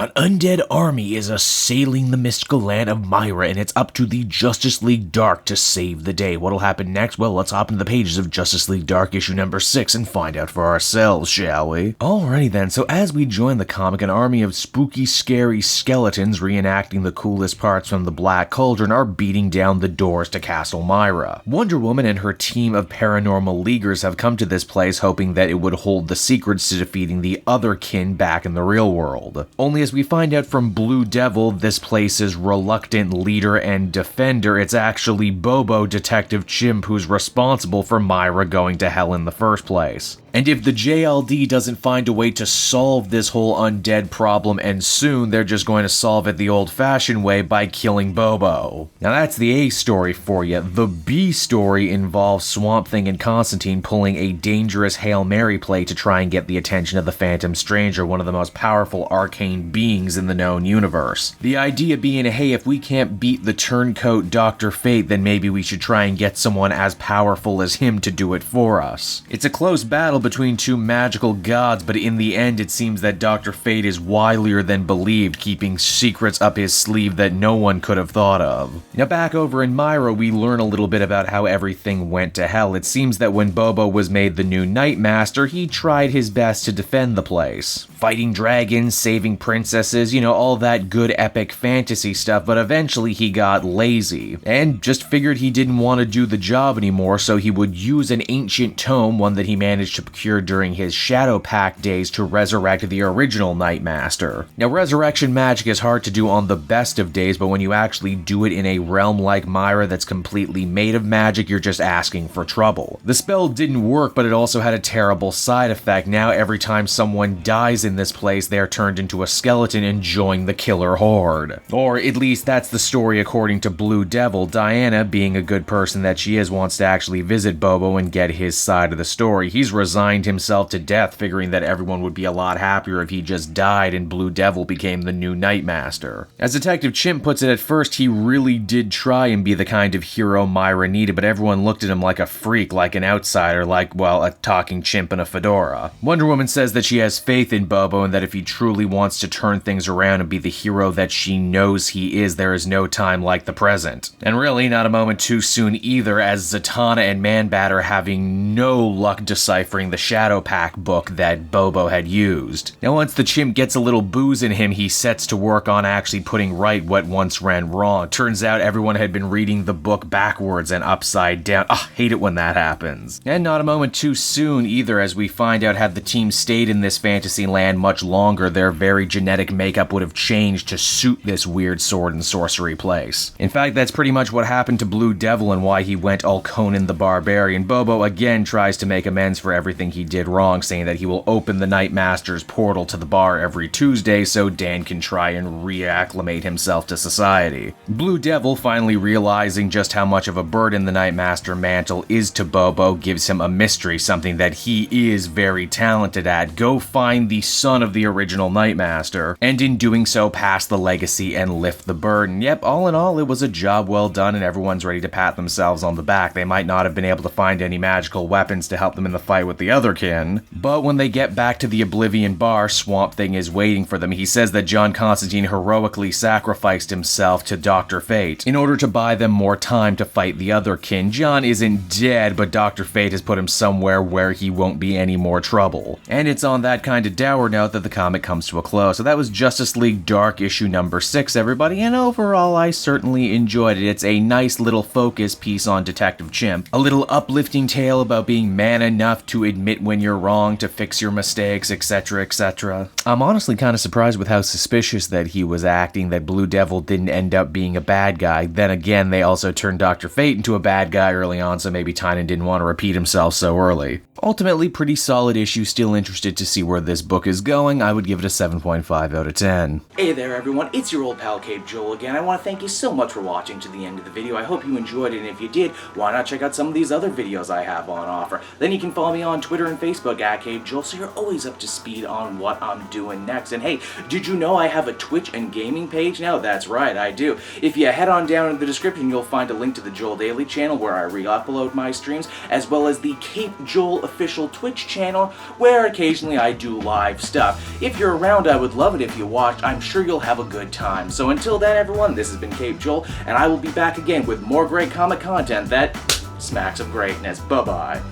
An undead army is assailing the mystical land of Myrra, and it's up to the Justice League Dark to save the day. What'll happen next? Well, let's hop into the pages of Justice League Dark issue number 6 and find out for ourselves, shall we? Alrighty then, so as we join the comic, an army of spooky, scary skeletons reenacting the coolest parts from the Black Cauldron are beating down the doors to Castle Myrra. Wonder Woman and her team of paranormal leaguers have come to this place hoping that it would hold the secrets to defeating the other kin back in the real world. Only as we find out from Blue Devil, this place's reluctant leader and defender, it's actually Bobo, Detective Chimp, who's responsible for Myrra going to hell in the first place. And if the JLD doesn't find a way to solve this whole undead problem, and soon, they're just going to solve it the old-fashioned way by killing Bobo. Now that's the A story for you. The B story involves Swamp Thing and Constantine pulling a dangerous Hail Mary play to try and get the attention of the Phantom Stranger, one of the most powerful arcane beings in the known universe. The idea being, hey, if we can't beat the turncoat Dr. Fate, then maybe we should try and get someone as powerful as him to do it for us. It's a close battle between two magical gods, but in the end it seems that Dr. Fate is wilier than believed, keeping secrets up his sleeve that no one could have thought of. Now back over in Myrra, we learn a little bit about how everything went to hell. It seems that when Bobo was made the new Nightmaster, he tried his best to defend the place. Fighting dragons, saving princesses, all that good epic fantasy stuff, but eventually he got lazy, and just figured he didn't want to do the job anymore, so he would use an ancient tome, one that he managed to procure during his Shadow Pact days, to resurrect the original Nightmaster. Now, resurrection magic is hard to do on the best of days, but when you actually do it in a realm like Myrra that's completely made of magic, you're just asking for trouble. The spell didn't work, but it also had a terrible side effect. Now, every time someone dies in this place, they're turned into a skeleton and join the killer horde. Or at least that's the story according to Blue Devil. Diana, being a good person that she is, wants to actually visit Bobo and get his side of the story. He's resigned himself to death, figuring that everyone would be a lot happier if he just died and Blue Devil became the new Nightmaster. As Detective Chimp puts it, at first he really did try and be the kind of hero Myrra needed, but everyone looked at him like a freak, like an outsider, like, well, a talking chimp in a fedora. Wonder Woman says that she has faith in Bobo and that if he truly wants to turn things around and be the hero that she knows he is, there is no time like the present. And really, not a moment too soon either, as Zatanna and Man-Bat are having no luck deciphering the Shadow Pact book that Bobo had used. Now once the chimp gets a little booze in him, he sets to work on actually putting right what once ran wrong. Turns out everyone had been reading the book backwards and upside down. Hate it when that happens. And not a moment too soon either, as we find out had the team stayed in this fantasy land much longer, their very genetic makeup would have changed to suit this weird sword and sorcery place. In fact, that's pretty much what happened to Blue Devil and why he went all Conan the Barbarian. Bobo again tries to make amends for everything he did wrong, saying that he will open the Nightmaster's portal to the bar every Tuesday so Dan can try and reacclimate himself to society. Blue Devil, finally realizing just how much of a burden the Nightmaster mantle is to Bobo, gives him a mystery, something that he is very talented at. Go find the son of the original Nightmaster, and in doing so, pass the legacy and lift the burden. Yep, all in all, it was a job well done, and everyone's ready to pat themselves on the back. They might not have been able to find any magical weapons to help them in the fight with the other kin, but when they get back to the Oblivion Bar, Swamp Thing is waiting for them. He says that John Constantine heroically sacrificed himself to Dr. Fate in order to buy them more time to fight the other kin. John isn't dead, but Dr. Fate has put him somewhere where he won't be any more trouble. And it's on that kind of dour note that the comic comes to a close. So that was Justice League Dark issue number 6, everybody, and overall I certainly enjoyed it. It's a nice little focus piece on Detective Chimp, a little uplifting tale about being man enough to admit when you're wrong, to fix your mistakes, etc., etc. I'm honestly kind of surprised with how suspicious that he was acting, that Blue Devil didn't end up being a bad guy. Then again, they also turned Dr. Fate into a bad guy early on, so maybe Tynan didn't want to repeat himself so early. Ultimately, pretty solid issue, still interested to see where this book is going. I would give it a 7.5 out of 10. Hey there everyone, it's your old pal Cape Joel again. I want to thank you so much for watching to the end of the video. I hope you enjoyed it, and if you did, why not check out some of these other videos I have on offer. Then you can follow me on Twitter and Facebook at Cape Joel, so you're always up to speed on what I'm doing next. And hey, did you know I have a Twitch and gaming page now? That's right, I do. If you head on down in the description, you'll find a link to the Joel Daily channel where I re-upload my streams, as well as the Cape Joel official Twitch channel where occasionally I do live stuff. If you're around, I would love love it if you watch. I'm sure you'll have a good time. So until then, everyone, this has been Cape Joel, and I will be back again with more great comic content that smacks of greatness. Bye-bye.